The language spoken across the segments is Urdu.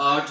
8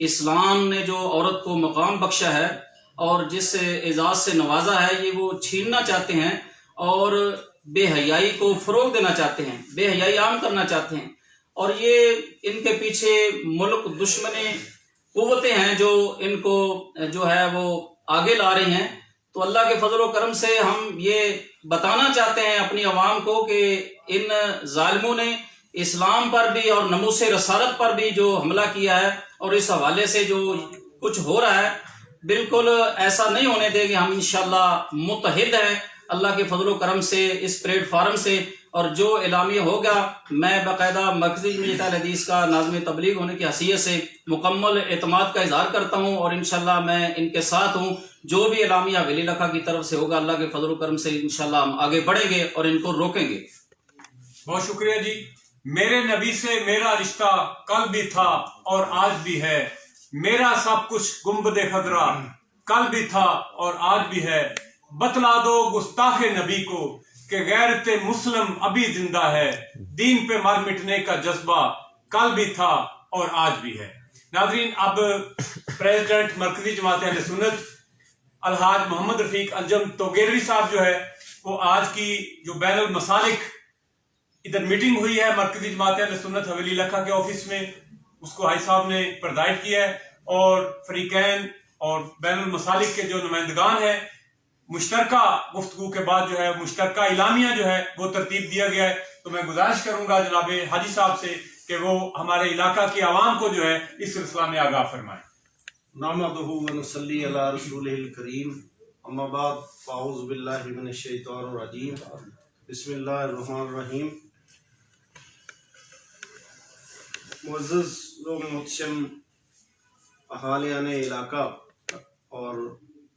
اسلام نے جو عورت کو مقام بخشا ہے اور جس اعزاز سے نوازا ہے، یہ وہ چھیننا چاہتے ہیں اور بے حیائی کو فروغ دینا چاہتے ہیں، بے حیائی عام کرنا چاہتے ہیں، اور یہ ان کے پیچھے ملک دشمن قوتیں ہیں جو ان کو جو ہے وہ آگے لا رہی ہیں۔ تو اللہ کے فضل و کرم سے ہم یہ بتانا چاہتے ہیں اپنی عوام کو کہ ان ظالموں نے اسلام پر بھی اور ناموس رسالت پر بھی جو حملہ کیا ہے، اور اس حوالے سے جو کچھ ہو رہا ہے بالکل ایسا نہیں ہونے دیں گے۔ ہم انشاءاللہ متحد ہیں اللہ کے فضل و کرم سے اس پلیٹ فارم سے، اور جو اعلامیہ ہوگا میں باقاعدہ مرکزی جمعیت اہل حدیث کا ناظم تبلیغ ہونے کی حیثیت سے مکمل اعتماد کا اظہار کرتا ہوں، اور انشاءاللہ میں ان کے ساتھ ہوں۔ جو بھی اعلامیہ ولی لکھا کی طرف سے ہوگا اللہ کے فضل و کرم سے انشاءاللہ ہم آگے بڑھیں گے اور ان کو روکیں گے۔ بہت شکریہ جی۔ میرے نبی سے میرا رشتہ کل بھی تھا اور آج بھی ہے، میرا سب کچھ گنبد خضرا کل بھی تھا اور آج بھی ہے، بتلا دو گستاخ نبی کو کہ غیرت مسلم ابھی زندہ ہے، دین پہ مر مٹنے کا جذبہ کل بھی تھا اور آج بھی ہے۔ ناظرین، اب پریزیڈنٹ مرکزی جماعت اہل سنت الحاج محمد رفیق انجم توگیروی صاحب جو ہے وہ آج کی جو بین المسالک ادھر میٹنگ ہوئی ہے مرکزی جماعت اہل سنت حویلی لکھا کے آفس میں، اس کو حاج صاحب نے پرزائڈ کیا ہے، اور فریقین اور بین المسالک کے جو نمائندگان ہیں مشترکہ گفتگو کے بعد جو ہے مشترکہ اعلامیہ جو ہے وہ ترتیب دیا گیا ہے۔ تو میں گزارش کروں گا جناب حاجی صاحب سے کہ وہ ہمارے علاقہ کی عوام کو جو ہے اس سلسلہ میں آگاہ فرمائیں۔ نحمدہ ونصلی علی رسولہ الکریم، اما بعد فاعوذ باللہ من الشیطان الرجیم، بسم اللہ الرحمن الرحیم۔ معزز و محتشم اہالیان علاقہ اور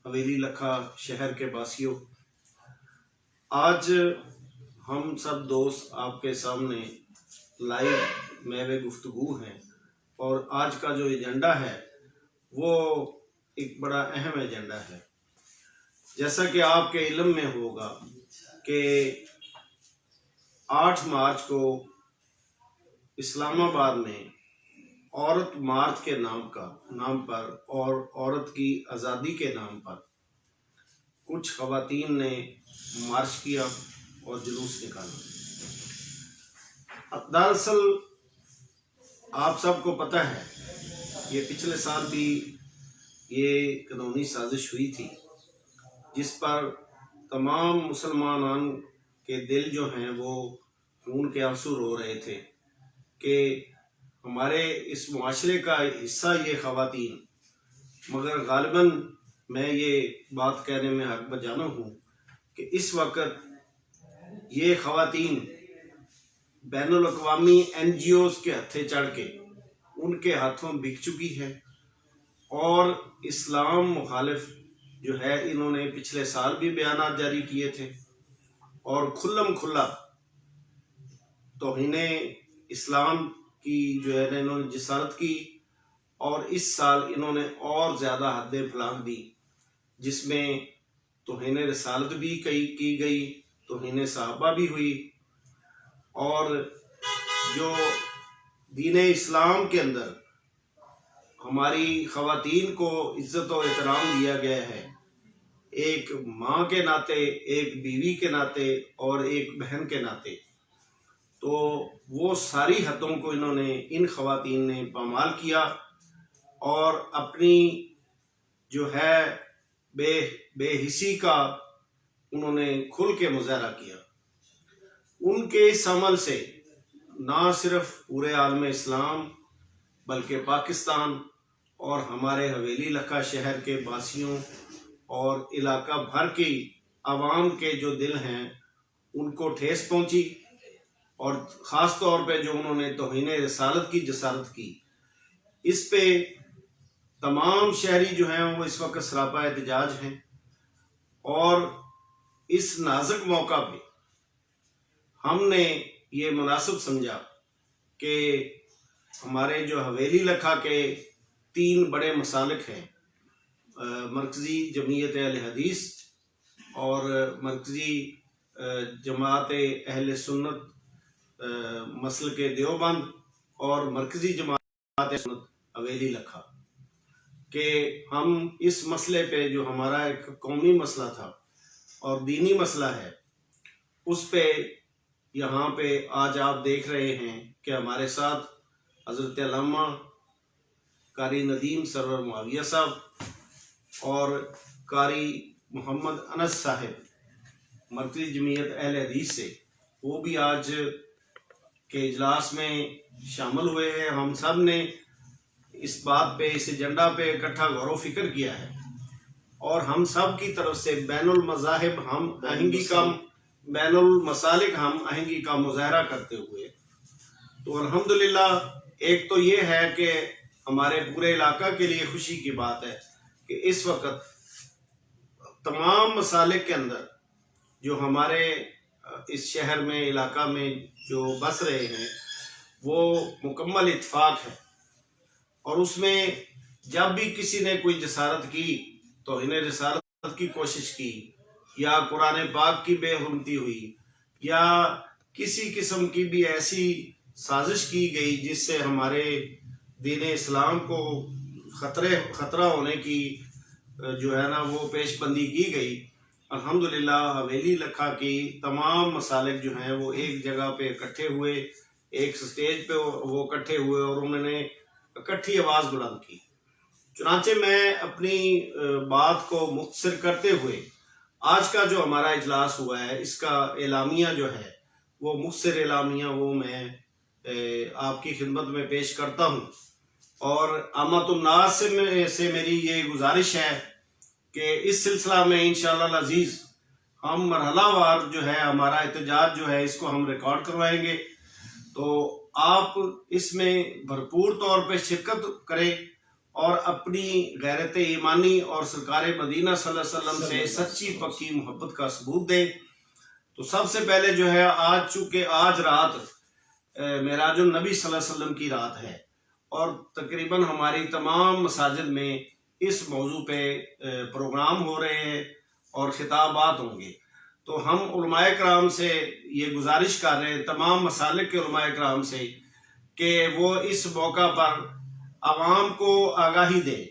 حویلی لکھا شہر کے باسیوں، آج ہم سب دوست آپ کے سامنے لائیو میوے گفتگو ہیں، اور آج کا جو ایجنڈا ہے وہ ایک بڑا اہم ایجنڈا ہے۔ جیسا کہ آپ کے علم میں ہوگا کہ 8 مارچ کو اسلام آباد میں عورت مارچ کے نام پر اور عورت کی آزادی کے نام پر کچھ خواتین نے مارچ کیا اور جلوس نکالا۔ دراصل آپ سب کو پتہ ہے یہ پچھلے سال بھی یہ قانونی سازش ہوئی تھی جس پر تمام مسلمانان کے دل جو ہیں وہ خون کے آنسو رو رہے تھے کہ ہمارے اس معاشرے کا حصہ یہ خواتین، مگر غالباً میں یہ بات کہنے میں حق بجانب ہوں کہ اس وقت یہ خواتین بین الاقوامی NGOs کے ہتھے چڑھ کے ان کے ہاتھوں بک چکی ہے، اور اسلام مخالف جو ہے انہوں نے پچھلے سال بھی بیانات جاری کیے تھے اور کھلم کھلا توہین اسلام کی جو ہے انہوں نے جسارت کی، اور اس سال انہوں نے اور زیادہ حدیں پھلانگ دی جس میں توہین رسالت بھی کی گئی، توہین صحابہ بھی ہوئی، اور جو دین اسلام کے اندر ہماری خواتین کو عزت و احترام دیا گیا ہے، ایک ماں کے ناطے، ایک بیوی کے ناطے اور ایک بہن کے ناطے، تو وہ ساری حدوں کو انہوں نے ان خواتین نے پامال کیا اور اپنی جو ہے بے حسی کا انہوں نے کھل کے مظاہرہ کیا۔ ان کے اس عمل سے نہ صرف پورے عالم اسلام بلکہ پاکستان اور ہمارے حویلی لکھا شہر کے باسیوں اور علاقہ بھر کی عوام کے جو دل ہیں ان کو ٹھیس پہنچی، اور خاص طور پہ جو انہوں نے توہین رسالت کی جسارت کی، اس پہ تمام شہری جو ہیں وہ اس وقت سراپا احتجاج ہیں، اور اس نازک موقع پہ ہم نے یہ مناسب سمجھا کہ ہمارے جو حویلی لکھا کے 3 بڑے مسالک ہیں، مرکزی جمعیت اہل حدیث اور مرکزی جماعت اہل سنت مسلک دیوبند اور مرکزی جماعت اہل سنت حویلی لکھا، کہ ہم اس مسئلے پہ جو ہمارا ایک قومی مسئلہ تھا اور دینی مسئلہ ہے اس پہ یہاں پہ آج آپ دیکھ رہے ہیں کہ ہمارے ساتھ حضرت علامہ قاری ندیم سرور معاویہ صاحب اور قاری محمد انس صاحب مرکزی جمعیت اہل حدیث سے، وہ بھی آج کے اجلاس میں شامل ہوئے ہیں۔ ہم سب نے اس بات پہ، اس ایجنڈا پہ اکٹھا غور و فکر کیا ہے اور ہم سب کی طرف سے بین المذاہب ہم آہنگی کا، بین المسالک ہم آہنگی کا مظاہرہ کرتے ہوئے، تو الحمدللہ ایک تو یہ ہے کہ ہمارے پورے علاقہ کے لیے خوشی کی بات ہے کہ اس وقت تمام مسالک کے اندر جو ہمارے اس شہر میں، علاقہ میں جو بس رہے ہیں، وہ مکمل اتفاق ہے، اور اس میں جب بھی کسی نے کوئی جسارت کی، توہین رسالت کی کوشش کی، یا قرآن پاک کی بے حرمتی ہوئی، یا کسی قسم کی بھی ایسی سازش کی گئی جس سے ہمارے دین اسلام کو خطرہ ہونے کی جو ہے نا وہ پیش بندی کی گئی، الحمدللہ حویلی لکھا کی تمام مسالک جو ہیں وہ ایک جگہ پہ اکٹھے ہوئے، ایک سٹیج پہ وہ اکٹھے ہوئے اور انہوں نے اکٹھی آواز بلند کی۔ چنانچہ میں اپنی بات کو مختصر کرتے ہوئے آج کا جو ہمارا اجلاس ہوا ہے اس کا اعلامیہ جو ہے وہ مختصر اعلامیہ وہ میں آپ کی خدمت میں پیش کرتا ہوں، اور عامۃ الناس سے میری یہ گزارش ہے کہ اس سلسلہ میں انشاءاللہ العزیز ہم مرحلہ وار جو ہے ہمارا احتجاج جو ہے اس کو ہم ریکارڈ کروائیں گے، تو آپ اس میں بھرپور طور پہ شرکت کریں اور اپنی غیرت ایمانی اور سرکار مدینہ صلی اللہ علیہ وسلم سے سچی پکی محبت کا ثبوت دیں۔ تو سب سے پہلے جو ہے چونکہ آج رات معراج النبی صلی اللہ علیہ وسلم کی رات ہے اور تقریباً ہماری تمام مساجد میں اس موضوع پہ پروگرام ہو رہے ہیں اور خطابات ہوں گے، تو ہم علماء کرام سے یہ گزارش کر رہے ہیں، تمام مسالک کے علماء کرام سے، کہ وہ اس موقع پر عوام کو آگاہی دیں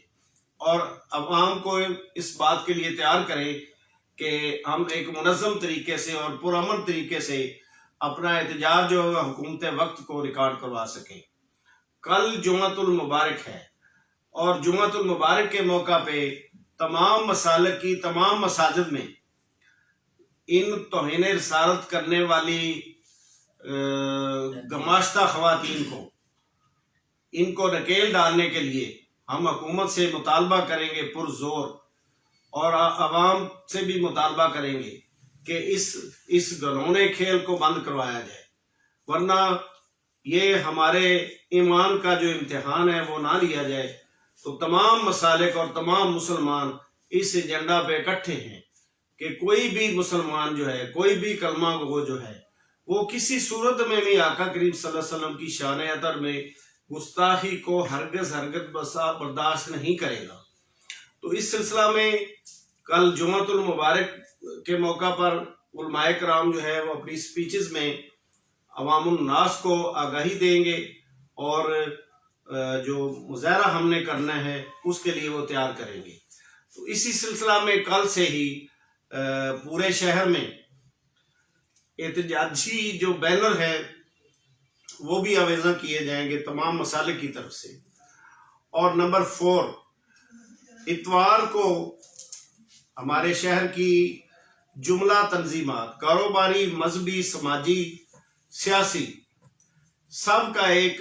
اور عوام کو اس بات کے لیے تیار کریں کہ ہم ایک منظم طریقے سے اور پرامن طریقے سے اپنا احتجاج جو حکومت وقت کو ریکارڈ کروا سکیں۔ کل جمعۃ المبارک ہے اور جمعۃ المبارک کے موقع پہ تمام مسالک کی تمام مساجد میں ان توہین رسالت کرنے والی گماشتہ خواتین کو، ان کو نکیل ڈالنے کے لیے ہم حکومت سے مطالبہ کریں گے پرزور، اور عوام سے بھی مطالبہ کریں گے کہ اس گھنونے کھیل کو بند کروایا جائے، ورنہ یہ ہمارے ایمان کا جو امتحان ہے وہ نہ لیا جائے۔ تو تمام مسالک اور تمام مسلمان اس ایجنڈا پہ اکٹھے ہیں کہ کوئی بھی مسلمان جو ہے، کوئی بھی کلمہ گو جو ہے، وہ کسی صورت میں بھی آقا کریم صلی اللہ علیہ وسلم کی شان اطہر میں گستاخی کو ہرگز برداشت نہیں کرے گا۔ تو اس سلسلہ میں کل جمعۃ المبارک کے موقع پر علماء کرام جو ہے وہ اپنی سپیچز میں عوام الناس کو آگاہی دیں گے اور جو مظاہرہ ہم نے کرنا ہے اس کے لیے وہ تیار کریں گے۔ تو اسی سلسلہ میں کل سے ہی پورے شہر میں احتجاجی جو بینر ہے وہ بھی آویزاں کیے جائیں گے تمام مسالک کی طرف سے۔ اور نمبر 4، اتوار کو ہمارے شہر کی جملہ تنظیمات، کاروباری، مذہبی، سماجی، سیاسی، سب کا ایک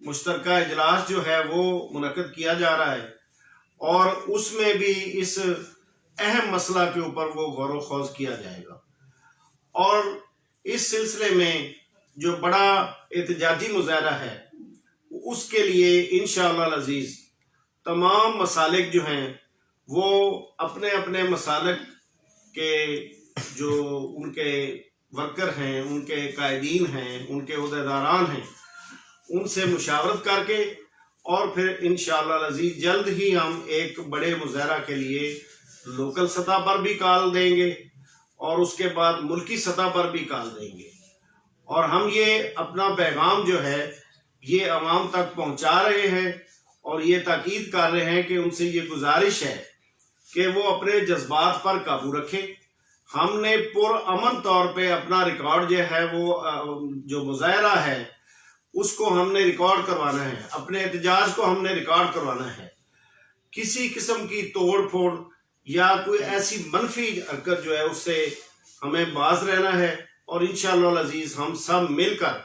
مشترکہ اجلاس جو ہے وہ منعقد کیا جا رہا ہے، اور اس میں بھی اس اہم مسئلہ کے اوپر وہ غور و خوض کیا جائے گا، اور اس سلسلے میں جو بڑا احتجاجی مظاہرہ ہے اس کے لیے انشاءاللہ العزیز تمام مسالک جو ہیں وہ اپنے اپنے مسالک کے جو ان کے ورکر ہیں، ان کے قائدین ہیں، ان کے عہدیداران ہیں، ان سے مشاورت کر کے اور پھر انشاءاللہ العزیز جلد ہی ہم ایک بڑے مظاہرہ کے لیے لوکل سطح پر بھی کال دیں گے اور اس کے بعد ملکی سطح پر بھی کال دیں گے، اور ہم یہ اپنا پیغام جو ہے یہ عوام تک پہنچا رہے ہیں اور یہ تاکید کر رہے ہیں کہ ان سے یہ گزارش ہے کہ وہ اپنے جذبات پر قابو رکھیں. ہم نے پرامن طور پہ اپنا ریکارڈ جو ہے وہ جو مظاہرہ ہے اس کو ہم نے ریکارڈ کروانا ہے, اپنے احتجاج کو ہم نے ریکارڈ کروانا ہے. کسی قسم کی توڑ پھوڑ یا کوئی ایسی منفی حرکت جو ہے اس سے ہمیں باز رہنا ہے. اور انشاءاللہ العزیز ہم سب مل کر,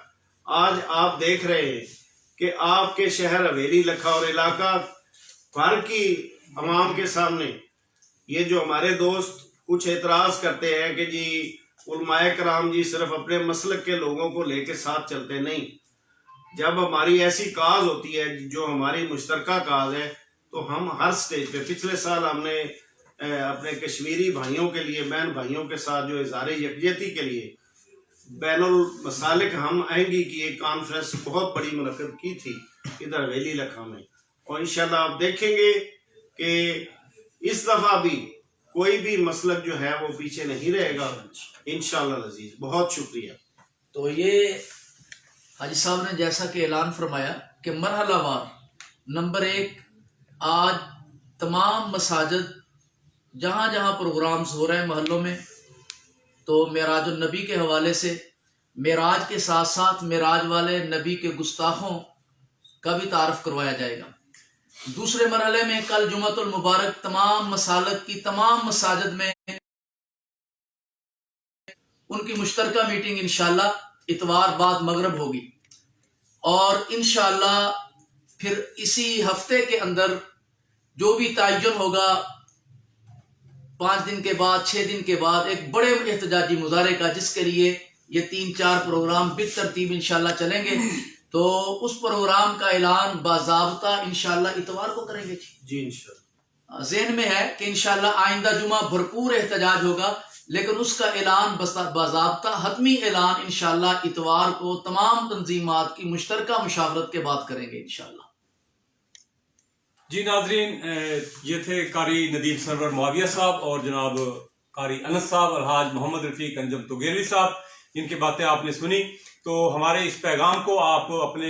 آج آپ دیکھ رہے ہیں کہ آپ کے شہر حویلی لکھا اور علاقہ بھر کی عوام کے سامنے یہ جو ہمارے دوست کچھ اعتراض کرتے ہیں کہ جی علماء کرام جی صرف اپنے مسلک کے لوگوں کو لے کے ساتھ چلتے نہیں. جب ہماری ایسی کاز ہوتی ہے جو ہماری مشترکہ کاز ہے تو ہم ہر سٹیج پہ, پچھلے سال ہم نے اپنے کشمیری بھائیوں کے لیے, بہن بھائیوں کے ساتھ جو اظہار یکجہتی کے لیے بین المسالک ہم آئنگی کی ایک کانفرنس بہت بڑی منعقد کی تھی ادھر حویلی لکھا میں. اور انشاءاللہ آپ دیکھیں گے کہ اس دفعہ بھی کوئی بھی مسلک جو ہے وہ پیچھے نہیں رہے گا انشاءاللہ العزیز. بہت شکریہ. تو یہ حاجی صاحب نے جیسا کہ اعلان فرمایا کہ مرحلہ وار نمبر 1 آج تمام مساجد جہاں جہاں پروگرامز ہو رہے ہیں محلوں میں تو معراج النبی کے حوالے سے معراج کے ساتھ ساتھ معراج والے نبی کے گستاخوں کا بھی تعارف کروایا جائے گا. دوسرے مرحلے میں کل جمعۃ المبارک تمام مسالک کی تمام مساجد میں ان کی مشترکہ میٹنگ انشاءاللہ اتوار بعد مغرب ہوگی. اور انشاءاللہ پھر اسی ہفتے کے اندر جو بھی تعین ہوگا 5 دن کے بعد 6 دن کے بعد ایک بڑے احتجاجی مظاہرے کا, جس کے لیے یہ 3-4 پروگرام بالترتیب انشاءاللہ چلیں گے. تو اس پروگرام کا اعلان باضابطہ انشاءاللہ اتوار کو کریں گے. جی انشاءاللہ. ذہن میں ہے کہ انشاءاللہ آئندہ جمعہ بھرپور احتجاج ہوگا, لیکن اس کا اعلان باضابطہ حتمی اعلان انشاءاللہ اتوار کو تمام تنظیمات کی مشترکہ مشاورت کے بعد کریں گے انشاءاللہ. جی ناظرین, یہ تھے قاری ندیم سرور معاویہ صاحب اور جناب قاری انس صاحب, الحاج محمد رفیق انجم توگیروی صاحب, جن کی باتیں آپ نے سنی. تو ہمارے اس پیغام کو آپ اپنے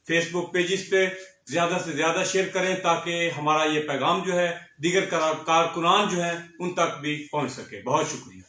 فیس بک پیجز پہ زیادہ سے زیادہ شیئر کریں تاکہ ہمارا یہ پیغام جو ہے دیگر کارکنان جو ہیں ان تک بھی پہنچ سکے. بہت شکریہ.